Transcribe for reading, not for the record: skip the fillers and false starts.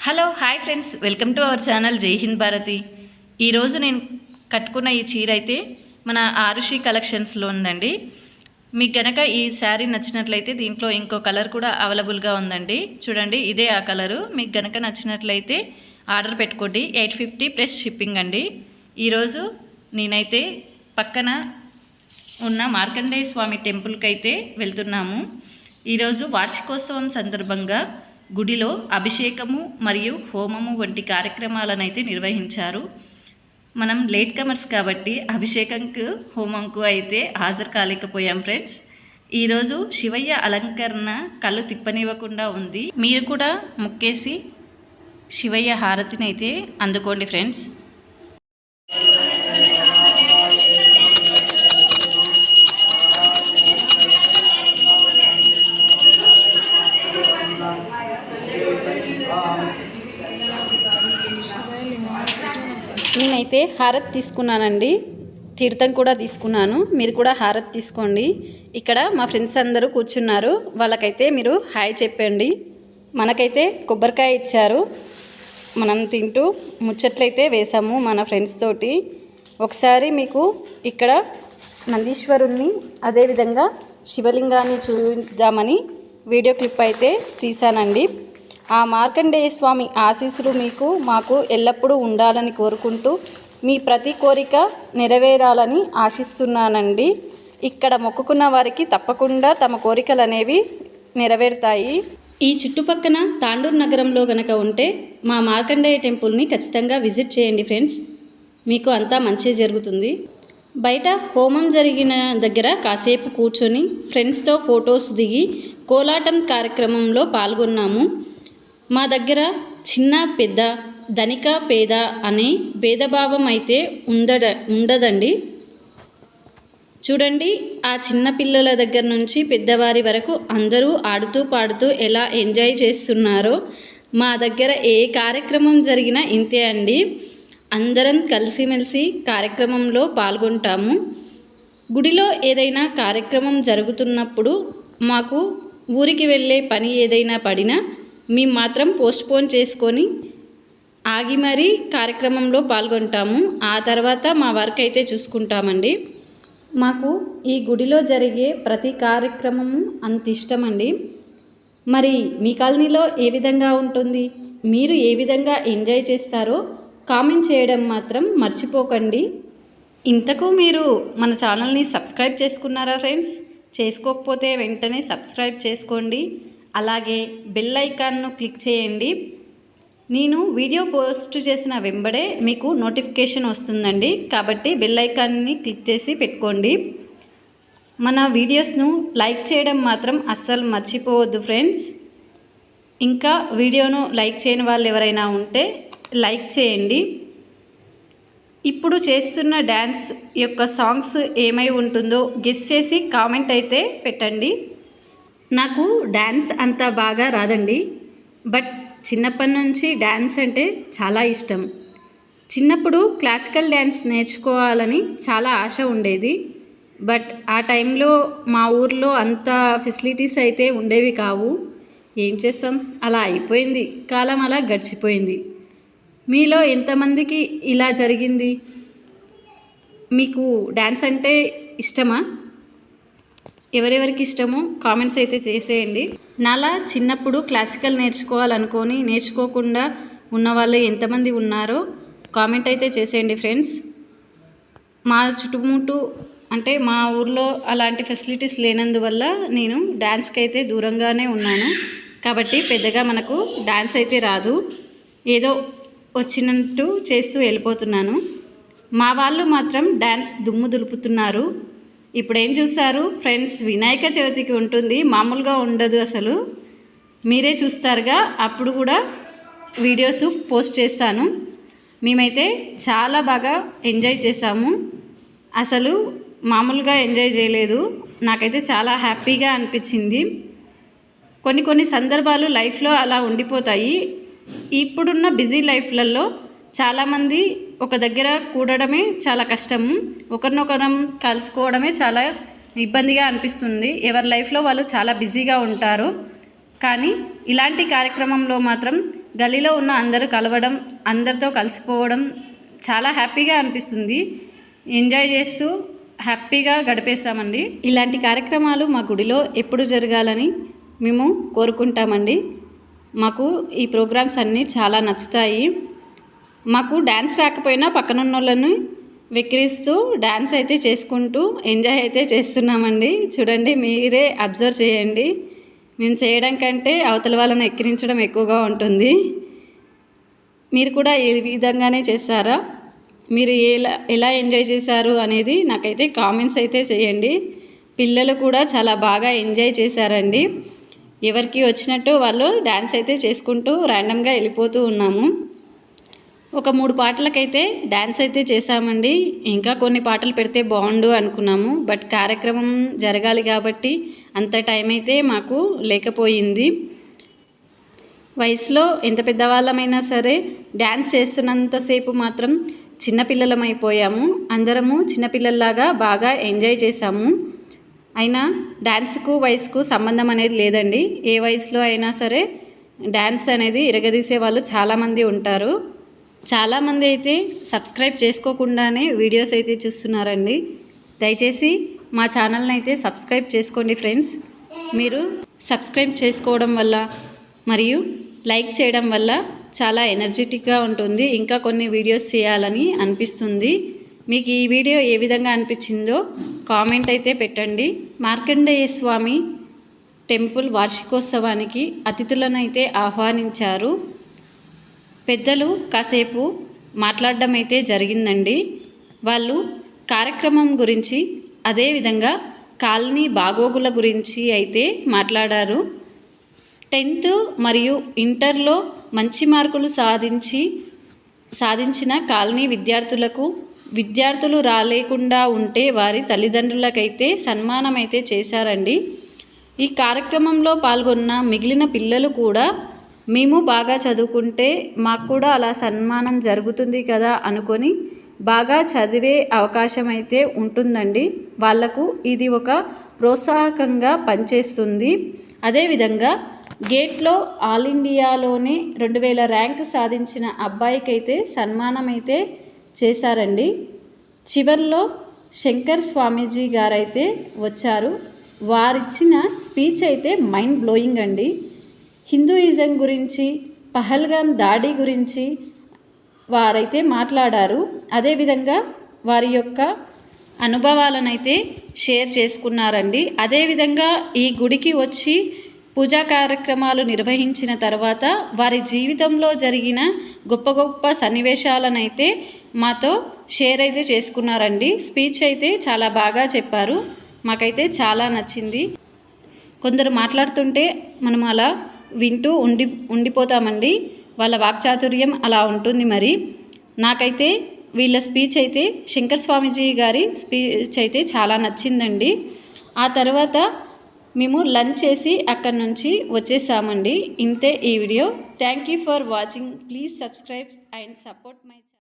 Hello hi friends, welcome to our channel జై హింద్ భారతి. ఈరోజు నేను కట్టుకున్న ఈ చీర అయితే మన ఆరుషి కలెక్షన్స్లో ఉందండి. మీకు గనక ఈ శారీ నచ్చినట్లయితే దీంట్లో ఇంకో కలర్ కూడా అవైలబుల్గా ఉందండి. చూడండి, ఇదే ఆ కలరు. మీకు గనక నచ్చినట్లయితే ఆర్డర్ పెట్టుకోండి. 850 ప్లస్ షిప్పింగ్ అండి. ఈరోజు నేనైతే పక్కన ఉన్న మార్కండేయ స్వామి టెంపుల్కి అయితే వెళ్తున్నాము. ఈరోజు వార్షికోత్సవం సందర్భంగా గుడిలో అభిషేకము మరియు హోమము వంటి కార్యక్రమాలను అయితే నిర్వహించారు. మనం లేట్ కమర్స్ కాబట్టి అభిషేకంకు హోమంకు అయితే హాజరు కాలేకపోయాం ఫ్రెండ్స్. ఈరోజు శివయ్య అలంకరణ కళ్ళు తిప్పనివ్వకుండా ఉంది. మీరు కూడా ముక్కేసి శివయ్య హారతిని అయితే అందుకోండి ఫ్రెండ్స్. నేనైతే హారతి తీసుకున్నానండి, తీర్థం కూడా తీసుకున్నాను. మీరు కూడా హారతి తీసుకోండి. ఇక్కడ మా ఫ్రెండ్స్ అందరూ కూర్చున్నారు, వాళ్ళకైతే మీరు హాయ్ చెప్పండి. మనకైతే కొబ్బరికాయ ఇచ్చారు, మనం తింటూ ముచ్చట్లయితే వేసాము మన ఫ్రెండ్స్ తోటి. ఒకసారి మీకు ఇక్కడ నందీశ్వరుణ్ణి అదేవిధంగా శివలింగాన్ని చూద్దామని వీడియో క్లిప్ అయితే తీసానండి. ఆ మార్కండేయ స్వామి ఆశీస్సులు మీకు మాకు ఎల్లప్పుడూ ఉండాలని కోరుకుంటూ మీ ప్రతి కోరిక నెరవేరాలని ఆశిస్తున్నానండి. ఇక్కడ మొక్కుకున్న వారికి తప్పకుండా తమ కోరికలు అనేవి నెరవేరుతాయి. ఈ చుట్టుపక్కన తాండూరు నగరంలో గనక ఉంటే మా మార్కండేయ టెంపుల్ని ఖచ్చితంగా విజిట్ చేయండి ఫ్రెండ్స్, మీకు అంతా మంచి జరుగుతుంది. బయట హోమం జరిగిన దగ్గర కాసేపు కూర్చొని ఫ్రెండ్స్తో ఫొటోస్ దిగి కోలాటం కార్యక్రమంలో పాల్గొన్నాము. మా దగ్గర చిన్న పెద్ద ధనిక పేద అనే భేదభావం అయితే ఉండదండి. చూడండి, ఆ చిన్న పిల్లల దగ్గర నుంచి పెద్దవారి వరకు అందరూ ఆడుతూ పాడుతూ ఎలా ఎంజాయ్ చేస్తున్నారో. మా దగ్గర ఏ కార్యక్రమం జరిగినా ఇంతే అండి. అందరం కలిసిమెలిసి కార్యక్రమంలో పాల్గొంటాము. గుడిలో ఏదైనా కార్యక్రమం జరుగుతున్నప్పుడు మాకు ఊరికి వెళ్ళే పని ఏదైనా పడినా మేము మాత్రం పోస్ట్పోన్ చేసుకొని ఆగి మరీ కార్యక్రమంలో పాల్గొంటాము. ఆ తర్వాత మా వర్క్ అయితే చూసుకుంటామండి. మాకు ఈ గుడిలో జరిగే ప్రతి కార్యక్రమము అంత ఇష్టమండి. మరి మీ కాలనీలో ఏ విధంగా ఉంటుంది, మీరు ఏ విధంగా ఎంజాయ్ చేస్తారో కామెంట్ చేయడం మాత్రం మర్చిపోకండి. ఇంతకు మీరు మన ఛానల్ని సబ్స్క్రైబ్ చేసుకున్నారా ఫ్రెండ్స్? చేసుకోకపోతే వెంటనే సబ్స్క్రైబ్ చేసుకోండి. అలాగే బెల్ ఐకాన్ను క్లిక్ చేయండి. నేను వీడియో పోస్ట్ చేసిన వెంబడే మీకు నోటిఫికేషన్ వస్తుందండి, కాబట్టి బెల్ ఐకాన్ని క్లిక్ చేసి పెట్టుకోండి. మన వీడియోస్ను లైక్ చేయడం మాత్రం అస్సలు మర్చిపోవద్దు ఫ్రెండ్స్. ఇంకా వీడియోను లైక్ చేయని వాళ్ళు ఎవరైనా ఉంటే లైక్ చేయండి. ఇప్పుడు చేస్తున్న డ్యాన్స్ యొక్క సాంగ్స్ ఏమై ఉంటుందో గెస్ చేసి కామెంట్ అయితే పెట్టండి. నాకు డ్యాన్స్ అంత బాగా రాదండి, బట్ చిన్నప్పటి నుంచి డ్యాన్స్ అంటే చాలా ఇష్టం. చిన్నప్పుడు క్లాసికల్ డ్యాన్స్ నేర్చుకోవాలని చాలా ఆశ ఉండేది, బట్ ఆ టైంలో మా ఊర్లో అంత ఫెసిలిటీస్ అయితే ఉండేవి కావు. ఏం చేస్తాం, అలా అయిపోయింది, కాలం అలా గడిచిపోయింది. మీలో ఎంతమందికి ఇలా జరిగింది? మీకు డ్యాన్స్ అంటే ఇష్టమా? ఎవరెవరికి ఇష్టమో కామెంట్స్ అయితే చేసేయండి. నాలా చిన్నప్పుడు క్లాసికల్ నేర్చుకోవాలనుకొని నేర్చుకోకుండా ఉన్నవాళ్ళు ఎంతమంది ఉన్నారో కామెంట్ అయితే చేసేయండి ఫ్రెండ్స్. మా చుట్టుముట్టు అంటే మా ఊర్లో అలాంటి ఫెసిలిటీస్ లేనందువల్ల నేను డ్యాన్స్కి అయితే దూరంగానే ఉన్నాను, కాబట్టి పెద్దగా మనకు డ్యాన్స్ అయితే రాదు. ఏదో వచ్చినట్టు చేస్తూ వెళ్ళిపోతున్నాను. మా వాళ్ళు మాత్రం డ్యాన్స్ దుమ్ము దులుపుతున్నారు. ఇప్పుడు ఏం చూస్తారు ఫ్రెండ్స్, వినాయక చవితికి ఉంటుంది, మామూలుగా ఉండదు అసలు. మీరే చూస్తారుగా, అప్పుడు కూడా వీడియోస్ పోస్ట్ చేస్తాను. మేమైతే చాలా బాగా ఎంజాయ్ చేసాము, అసలు మామూలుగా ఎంజాయ్ చేయలేదు. నాకైతే చాలా హ్యాపీగా అనిపించింది. కొన్ని సందర్భాలు లైఫ్లో అలా ఉండిపోతాయి. ఇప్పుడున్న బిజీ లైఫ్లలో చాలామంది ఒక దగ్గర కూడడమే చాలా కష్టము, ఒకరినొకరం కలుసుకోవడమే చాలా ఇబ్బందిగా అనిపిస్తుంది. ఎవరి లైఫ్లో వాళ్ళు చాలా బిజీగా ఉంటారు. కానీ ఇలాంటి కార్యక్రమంలో మాత్రం గల్లీలో ఉన్న అందరూ కలవడం, అందరితో కలిసిపోవడం చాలా హ్యాపీగా అనిపిస్తుంది. ఎంజాయ్ చేస్తూ హ్యాపీగా గడిపేస్తామండి. ఇలాంటి కార్యక్రమాలు మా గుడిలో ఎప్పుడు జరగాలని మేము కోరుకుంటామండి. మాకు ఈ ప్రోగ్రామ్స్ అన్నీ చాలా నచ్చుతాయి. మాకు డ్యాన్స్ రాకపోయినా పక్కనున్న వాళ్ళని వెక్కిరిస్తూ డ్యాన్స్ అయితే చేసుకుంటూ ఎంజాయ్ అయితే చేస్తున్నామండి. చూడండి, మీరే అబ్జర్వ్ చేయండి. మేము చేయడం కంటే అవతల వాళ్ళని ఎక్కిరించడం ఎక్కువగా ఉంటుంది. మీరు కూడా ఈ విధంగానే చేస్తారా? మీరు ఎలా ఎంజాయ్ చేశారు అనేది నాకైతే కామెంట్స్ అయితే చేయండి. పిల్లలు కూడా చాలా బాగా ఎంజాయ్ చేశారండి. ఎవరికి వచ్చినట్టు వాళ్ళు డ్యాన్స్ అయితే చేసుకుంటూ ర్యాండమ్గా వెళ్ళిపోతూ ఉన్నాము. ఒక 3 పాటలకైతే డ్యాన్స్ అయితే చేశామండి. ఇంకా కొన్ని పాటలు పెడితే బాగుండు అనుకున్నాము. బట్ కార్యక్రమం జరగాలి కాబట్టి అంత టైం అయితే మాకు లేకపోయింది. వయసులో ఎంత పెద్దవాళ్ళమైనా సరే డ్యాన్స్ చేస్తున్నంతసేపు మాత్రం చిన్నపిల్లలమైపోయాము. అందరము చిన్నపిల్లల్లాగా బాగా ఎంజాయ్ చేశాము. అయినా డ్యాన్స్కు వయసుకు సంబంధం అనేది లేదండి. ఏ వయసులో అయినా సరే డ్యాన్స్ అనేది ఇరగదీసే వాళ్ళు చాలామంది ఉంటారు. చాలామంది అయితే సబ్స్క్రైబ్ చేసుకోకుండానే వీడియోస్ అయితే చూస్తున్నారండి. దయచేసి మా ఛానల్ని అయితే సబ్స్క్రైబ్ చేసుకోండి ఫ్రెండ్స్. మీరు సబ్స్క్రైబ్ చేసుకోవడం వల్ల మరియు లైక్ చేయడం వల్ల చాలా ఎనర్జెటిక్గా ఉంటుంది. ఇంకా కొన్ని వీడియోస్ చేయాలని అనిపిస్తుంది. మీకు ఈ వీడియో ఏ విధంగా అనిపించిందో కామెంట్ అయితే పెట్టండి. మార్కండేయ స్వామి టెంపుల్ వార్షికోత్సవానికి అతిథులను అయితే ఆహ్వానించారు. పెద్దలు కాసేపు మాట్లాడడం అయితే జరిగిందండి. వాళ్ళు కార్యక్రమం గురించి, అదేవిధంగా కాలనీ బాగోగుల గురించి అయితే మాట్లాడారు. 10th మరియు ఇంటర్లో మంచి మార్కులు సాధించిన కాలనీ విద్యార్థులు రాలేకుండా ఉంటే వారి తల్లిదండ్రులకైతే సన్మానం అయితే చేశారండి. ఈ కార్యక్రమంలో పాల్గొన్న మిగిలిన పిల్లలు కూడా మేము బాగా చదువుకుంటే మాకు కూడా అలా సన్మానం జరుగుతుంది కదా అనుకొని బాగా చదివే అవకాశం అయితే ఉంటుందండి. వాళ్లకు ఇది ఒక ప్రోత్సాహకంగా పనిచేస్తుంది. అదేవిధంగా గేట్లో ఆల్ ఇండియాలోనే 2000 ర్యాంక్ సాధించిన అబ్బాయికైతే సన్మానం అయితే చేశారండి. చివర్లో శంకర్ స్వామీజీ గారైతే వచ్చారు. వారిచ్చిన స్పీచ్ అయితే మైండ్ బ్లోయింగ్ అండి. హిందూయిజం గురించి, పహల్గామ్ దాడి గురించి వారైతే మాట్లాడారు. అదేవిధంగా వారి యొక్క అనుభవాలనైతే షేర్ చేసుకున్నారండి. అదేవిధంగా ఈ గుడికి వచ్చి పూజా కార్యక్రమాలు నిర్వహించిన తర్వాత వారి జీవితంలో జరిగిన గొప్ప గొప్ప సన్నివేశాలనైతే మాతో షేర్ అయితే చేసుకున్నారండి. స్పీచ్ అయితే చాలా బాగా చెప్పారు. మాకైతే చాలా నచ్చింది. కొందరు మాట్లాడుతుంటే మనం అలా వింటూ ఉండిపోతామండి. వాళ్ళ వాక్చాతుర్యం అలా ఉంటుంది. మరి నాకైతే వీళ్ళ స్పీచ్ అయితే, శంకర్ స్వామీజీ గారి స్పీచ్ అయితే చాలా నచ్చిందండి. ఆ తర్వాత మేము లంచ్ చేసి అక్కడి నుంచి వచ్చేసామండి. ఇంతే ఈ video. Thank you for watching. Please subscribe and support my channel.